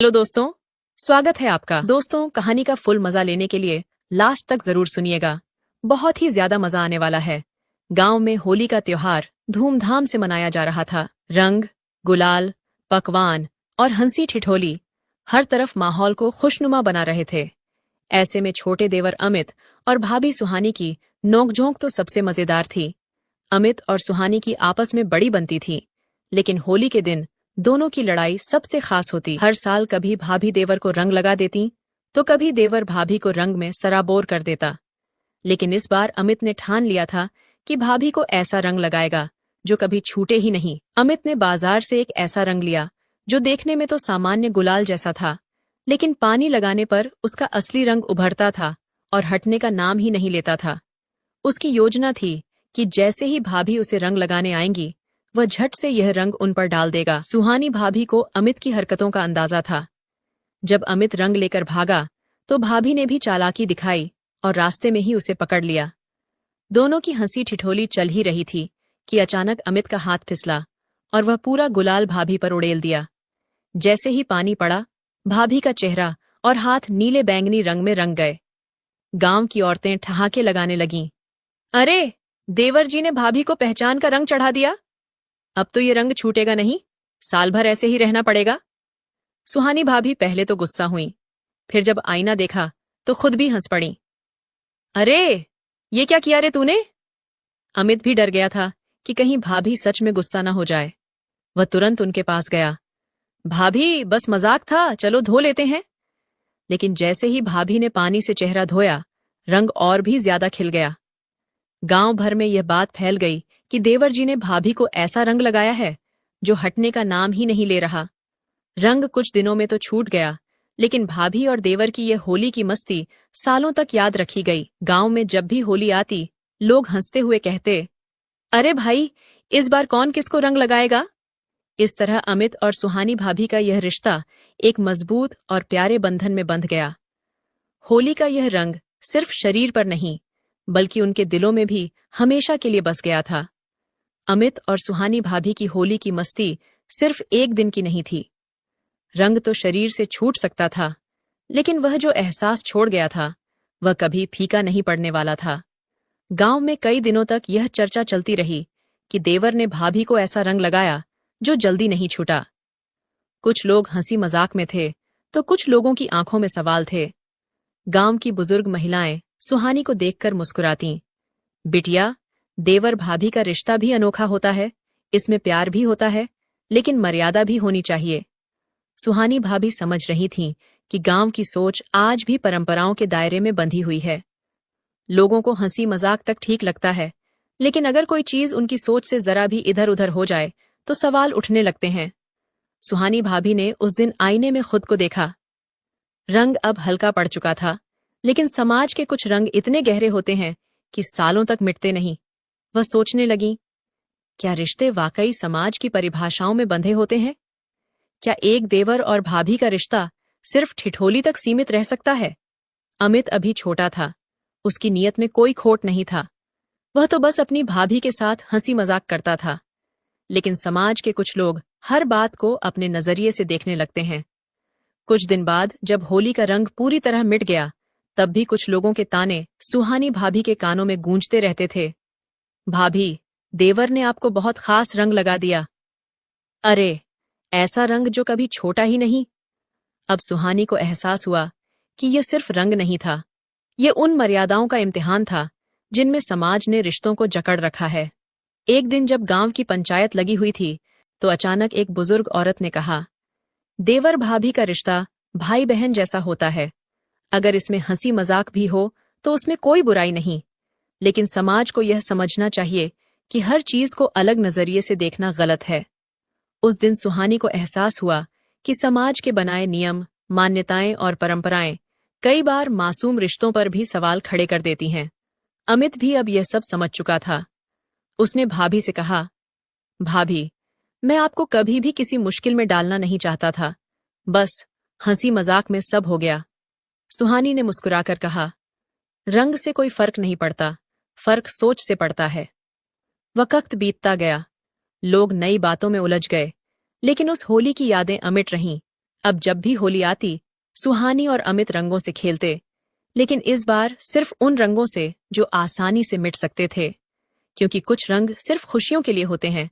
Hello दोस्तों, स्वागत है आपका। दोस्तों, कहानी का फुल मजा लेने के लिए लास्ट तक जरूर सुनिएगा। बहुत ही ज्यादा मजा आने वाला है। गांव में होली का त्योहार धूमधाम से मनाया जा रहा था। रंग, गुलाल, पकवान और हंसी ठिठोली हर तरफ माहौल को खुशनुमा बना रहे थे। ऐसे में छोटे देवर अमित और भाभी सुहानी की नोकझोंक तो सबसे मजेदार थी। अमित और सुहानी की आपस में बड़ी बनती थी, लेकिन होली के दिन दोनों की लड़ाई सबसे खास होती। हर साल कभी भाभी देवर को रंग लगा देती, तो कभी देवर भाभी को रंग में सराबोर कर देता। लेकिन इस बार अमित ने ठान लिया था कि भाभी को ऐसा रंग लगाएगा जो कभी छूटे ही नहीं। अमित ने बाजार से एक ऐसा रंग लिया जो देखने में तो सामान्य गुलाल जैसा था, लेकिन पानी लगाने पर उसका असली रंग उभरता था और हटने का नाम ही नहीं लेता था। उसकी योजना थी कि जैसे ही भाभी उसे रंग लगाने आएंगी, वह झट से यह रंग उन पर डाल देगा। सुहानी भाभी को अमित की हरकतों का अंदाजा था। जब अमित रंग लेकर भागा, तो भाभी ने भी चालाकी दिखाई और रास्ते में ही उसे पकड़ लिया। दोनों की हंसी ठिठोली चल ही रही थी कि अचानक अमित का हाथ फिसला और वह पूरा गुलाल भाभी पर उड़ेल दिया। जैसे ही पानी पड़ा, भाभी का चेहरा और हाथ नीले बैंगनी रंग में रंग गए। गांव की औरतें ठहाके लगाने लगीं। अरे, देवर जी ने भाभी को पहचान का रंग चढ़ा दिया। अब तो ये रंग छूटेगा नहीं, साल भर ऐसे ही रहना पड़ेगा। सुहानी भाभी पहले तो गुस्सा हुई, फिर जब आईना देखा तो खुद भी हंस पड़ी। अरे, ये क्या किया रे तूने? अमित भी डर गया था कि कहीं भाभी सच में गुस्सा न हो जाए। वह तुरंत उनके पास गया। भाभी, बस मजाक था, चलो धो लेते हैं। लेकिन जैसे ही भाभी ने पानी से चेहरा धोया, रंग और भी ज्यादा खिल गया। गांव भर में यह बात फैल गई कि देवर जी ने भाभी को ऐसा रंग लगाया है जो हटने का नाम ही नहीं ले रहा। रंग कुछ दिनों में तो छूट गया, लेकिन भाभी और देवर की यह होली की मस्ती सालों तक याद रखी गई। गांव में जब भी होली आती, लोग हंसते हुए कहते, अरे भाई, इस बार कौन किसको रंग लगाएगा? इस तरह अमित और सुहानी भाभी का यह रिश्ता एक मजबूत और प्यारे बंधन में बंध गया। होली का यह रंग सिर्फ शरीर पर नहीं, बल्कि उनके दिलों में भी हमेशा के लिए बस गया था। अमित और सुहानी भाभी की होली की मस्ती सिर्फ एक दिन की नहीं थी। रंग तो शरीर से छूट सकता था, लेकिन वह जो एहसास छोड़ गया था, वह कभी फीका नहीं पड़ने वाला था। गांव में कई दिनों तक यह चर्चा चलती रही कि देवर ने भाभी को ऐसा रंग लगाया जो जल्दी नहीं छूटा। कुछ लोग हंसी मजाक में थे, तो कुछ लोगों की आंखों में सवाल थे। गांव की बुजुर्ग महिलाएं सुहानी को देखकर मुस्कुरातीं। बिटिया, देवर भाभी का रिश्ता भी अनोखा होता है, इसमें प्यार भी होता है, लेकिन मर्यादा भी होनी चाहिए। सुहानी भाभी समझ रही थीं कि गांव की सोच आज भी परंपराओं के दायरे में बंधी हुई है। लोगों को हंसी मजाक तक ठीक लगता है, लेकिन अगर कोई चीज उनकी सोच से जरा भी इधर उधर हो जाए तो सवाल उठने लगते हैं। सुहानी भाभी ने उस दिन आईने में खुद को देखा। रंग अब हल्का पड़ चुका था, लेकिन समाज के कुछ रंग इतने गहरे होते हैं कि सालों तक मिटते नहीं। वह सोचने लगी, क्या रिश्ते वाकई समाज की परिभाषाओं में बंधे होते हैं? क्या एक देवर और भाभी का रिश्ता सिर्फ ठिठोली तक सीमित रह सकता है? अमित अभी छोटा था, उसकी नीयत में कोई खोट नहीं था। वह तो बस अपनी भाभी के साथ हंसी मजाक करता था। लेकिन समाज के कुछ लोग हर बात को अपने नजरिए से देखने लगते हैं। कुछ दिन बाद जब होली का रंग पूरी तरह मिट गया, तब भी कुछ लोगों के ताने सुहानी भाभी के कानों में गूंजते रहते थे। भाभी, देवर ने आपको बहुत खास रंग लगा दिया। अरे, ऐसा रंग जो कभी छोटा ही नहीं। अब सुहानी को एहसास हुआ कि यह सिर्फ रंग नहीं था, ये उन मर्यादाओं का इम्तिहान था जिनमें समाज ने रिश्तों को जकड़ रखा है। एक दिन जब गांव की पंचायत लगी हुई थी, तो अचानक एक बुजुर्ग औरत ने कहा, देवर भाभी का रिश्ता भाई बहन जैसा होता है। अगर इसमें हंसी मजाक भी हो तो उसमें कोई बुराई नहीं, लेकिन समाज को यह समझना चाहिए कि हर चीज को अलग नजरिए से देखना गलत है। उस दिन सुहानी को एहसास हुआ कि समाज के बनाए नियम, मान्यताएं और परंपराएं कई बार मासूम रिश्तों पर भी सवाल खड़े कर देती हैं। अमित भी अब यह सब समझ चुका था। उसने भाभी से कहा, भाभी, मैं आपको कभी भी किसी मुश्किल में डालना नहीं चाहता था, बस हंसी मजाक में सब हो गया। सुहानी ने मुस्कुराकर कहा, रंग से कोई फर्क नहीं पड़ता, फर्क सोच से पड़ता है। वक्त बीतता गया, लोग नई बातों में उलझ गए, लेकिन उस होली की यादें अमिट रहीं, अब जब भी होली आती, सुहानी और अमित रंगों से खेलते, लेकिन इस बार सिर्फ उन रंगों से जो आसानी से मिट सकते थे, क्योंकि कुछ रंग सिर्फ खुशियों के लिए होते हैं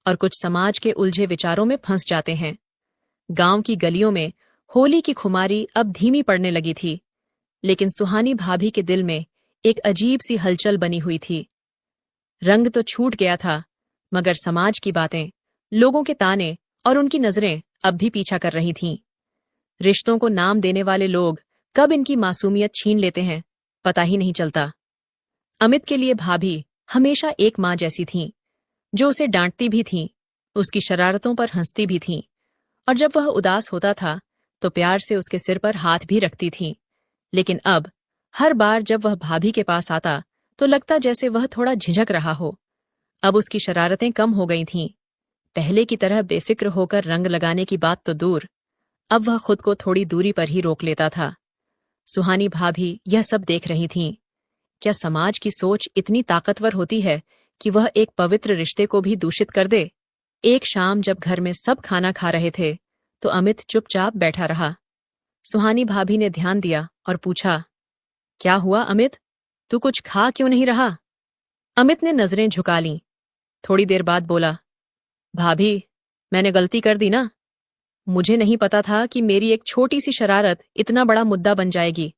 और कुछ समाज के उलझे विचारों में फंस जाते हैं। गांव की गलियों में होली की खुमारी अब धीमी पड़ने लगी थी, लेकिन सुहानी भाभी के दिल में एक अजीब सी हलचल बनी हुई थी। रंग तो छूट गया था, मगर समाज की बातें, लोगों के ताने और उनकी नजरें अब भी पीछा कर रही थीं। रिश्तों को नाम देने वाले लोग कब इनकी मासूमियत छीन लेते हैं, पता ही नहीं चलता। अमित के लिए भाभी हमेशा एक माँ जैसी थीं, जो उसे डांटती भी थीं, उसकी शरारतों पर हंसती भी थीं, और जब वह उदास होता था तो प्यार से उसके सिर पर हाथ भी रखती थीं। लेकिन अब हर बार जब वह भाभी के पास आता तो लगता जैसे वह थोड़ा झिझक रहा हो। अब उसकी शरारतें कम हो गई थीं। पहले की तरह बेफिक्र होकर रंग लगाने की बात तो दूर, अब वह खुद को थोड़ी दूरी पर ही रोक लेता था। सुहानी भाभी यह सब देख रही थीं। क्या समाज की सोच इतनी ताकतवर होती है कि वह एक पवित्र रिश्ते को भी दूषित कर दे? एक शाम जब घर में सब खाना खा रहे थे तो अमित चुपचाप बैठा रहा। सुहानी भाभी ने ध्यान दिया और पूछा, क्या हुआ अमित, तू कुछ खा क्यों नहीं रहा? अमित ने नजरें झुका लीं। थोड़ी देर बाद बोला, भाभी, मैंने गलती कर दी ना। मुझे नहीं पता था कि मेरी एक छोटी सी शरारत इतना बड़ा मुद्दा बन जाएगी।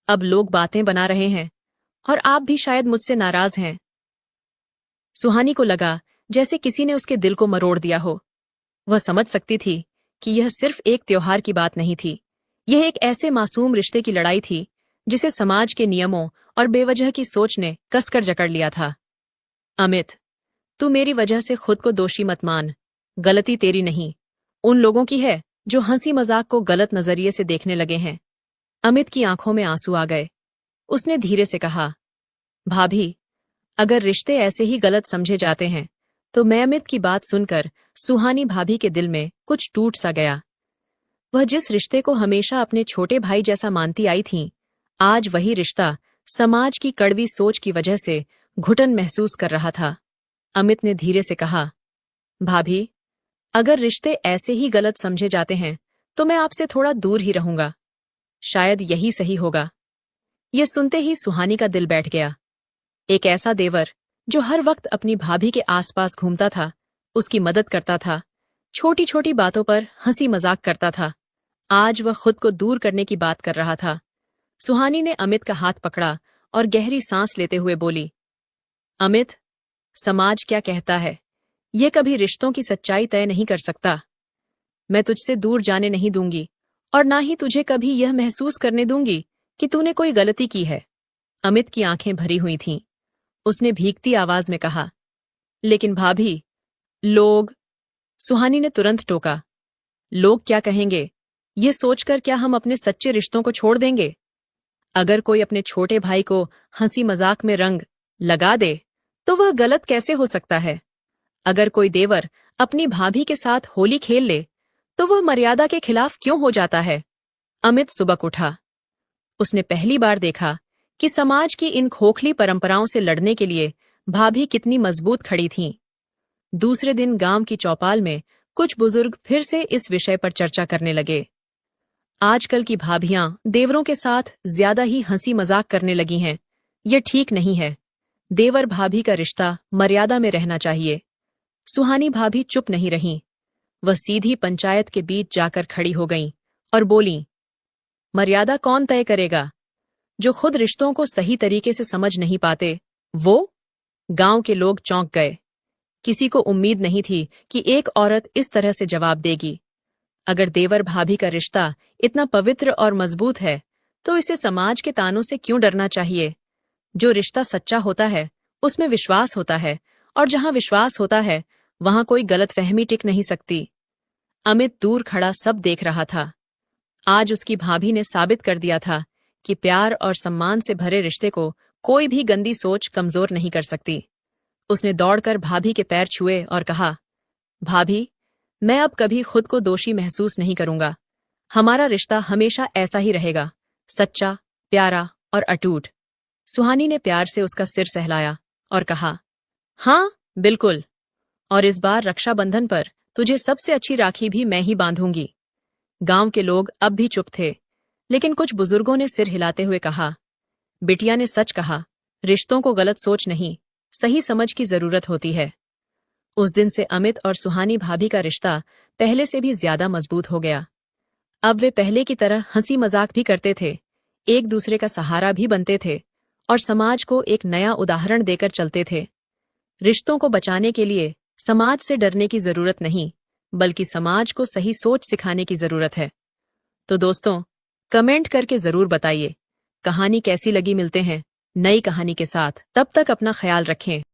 अब लोग बातें बना रहे हैं और आप भी शायद मुझसे नाराज हैं। सुहानी को लगा जैसे किसी ने उसके दिल को मरोड़ दिया हो। वह समझ सकती थी कि यह सिर्फ एक त्योहार की बात नहीं थी, यह एक ऐसे मासूम रिश्ते की लड़ाई थी जिसे समाज के नियमों और बेवजह की सोच ने कसकर जकड़ लिया था। अमित, तू मेरी वजह से खुद को दोषी मत मान। गलती तेरी नहीं, उन लोगों की है जो हंसी मजाक को गलत नजरिए से देखने लगे हैं। अमित की आंखों में आंसू आ गए। उसने धीरे से कहा, भाभी, अगर रिश्ते ऐसे ही गलत समझे जाते हैं तो मैं अमित की बात सुनकर सुहानी भाभी के दिल में कुछ टूट सा गया। वह जिस रिश्ते को हमेशा अपने छोटे भाई जैसा मानती आई थीं, आज वही रिश्ता समाज की कड़वी सोच की वजह से घुटन महसूस कर रहा था। अमित ने धीरे से कहा, भाभी, अगर रिश्ते ऐसे ही गलत समझे जाते हैं तो मैं आपसे थोड़ा दूर ही रहूंगा। शायद यही सही होगा। यह सुनते ही सुहानी का दिल बैठ गया। एक ऐसा देवर जो हर वक्त अपनी भाभी के आसपास घूमता था, उसकी मदद करता था, छोटी छोटी बातों पर हंसी मजाक करता था, आज वह खुद को दूर करने की बात कर रहा था। सुहानी ने अमित का हाथ पकड़ा और गहरी सांस लेते हुए बोली, अमित, समाज क्या कहता है, यह कभी रिश्तों की सच्चाई तय नहीं कर सकता। मैं तुझसे दूर जाने नहीं दूंगी और ना ही तुझे कभी यह महसूस करने दूंगी कि तूने कोई गलती की है। अमित की आंखें भरी हुई थीं। उसने भीगती आवाज में कहा, लेकिन भाभी, लोग। सुहानी ने तुरंत टोका, लोग क्या कहेंगे, ये सोचकर क्या हम अपने सच्चे रिश्तों को छोड़ देंगे? अगर कोई अपने छोटे भाई को हंसी मजाक में रंग लगा दे तो वह गलत कैसे हो सकता है? अगर कोई देवर अपनी भाभी के साथ होली खेल ले तो वह मर्यादा के खिलाफ क्यों हो जाता है? अमित सुबक उठा। उसने पहली बार देखा कि समाज की इन खोखली परंपराओं से लड़ने के लिए भाभी कितनी मजबूत खड़ी थीं। दूसरे दिन गांव की चौपाल में कुछ बुजुर्ग फिर से इस विषय पर चर्चा करने लगे। आजकल की भाभियां देवरों के साथ ज्यादा ही हंसी मजाक करने लगी हैं। यह ठीक नहीं है। देवर भाभी का रिश्ता मर्यादा में रहना चाहिए। सुहानी भाभी चुप नहीं रहीं। वह सीधी पंचायत के बीच जाकर खड़ी हो गईं और बोलीं, मर्यादा कौन तय करेगा? जो खुद रिश्तों को सही तरीके से समझ नहीं पाते, वो? गांव के लोग चौंक गए। किसी को उम्मीद नहीं थी कि एक औरत इस तरह से जवाब देगी। अगर देवर भाभी का रिश्ता इतना पवित्र और मजबूत है तो इसे समाज के तानों से क्यों डरना चाहिए? जो रिश्ता सच्चा होता है उसमें विश्वास होता है, और जहां विश्वास होता है वहां कोई गलतफहमी टिक नहीं सकती। अमित दूर खड़ा सब देख रहा था। आज उसकी भाभी ने साबित कर दिया था कि प्यार और सम्मान से भरे रिश्ते को कोई भी गंदी सोच कमजोर नहीं कर सकती। उसने दौड़कर भाभी के पैर छुए और कहा, भाभी, मैं अब कभी खुद को दोषी महसूस नहीं करूंगा। हमारा रिश्ता हमेशा ऐसा ही रहेगा, सच्चा, प्यारा और अटूट। सुहानी ने प्यार से उसका सिर सहलाया और कहा, हाँ, बिल्कुल। और इस बार रक्षाबंधन पर तुझे सबसे अच्छी राखी भी मैं ही बांधूंगी। गांव के लोग अब भी चुप थे, लेकिन कुछ बुजुर्गों ने सिर हिलाते हुए कहा, बिटिया ने सच कहा, रिश्तों को गलत सोच नहीं, सही समझ की जरूरत होती है। उस दिन से अमित और सुहानी भाभी का रिश्ता पहले से भी ज्यादा मजबूत हो गया। अब वे पहले की तरह हंसी मजाक भी करते थे, एक दूसरे का सहारा भी बनते थे और समाज को एक नया उदाहरण देकर चलते थे। रिश्तों को बचाने के लिए समाज से डरने की जरूरत नहीं, बल्कि समाज को सही सोच सिखाने की जरूरत है। तो दोस्तों, कमेंट करके जरूर बताइए, कहानी कैसी लगी। मिलते हैं नई कहानी के साथ, तब तक अपना ख्याल रखें।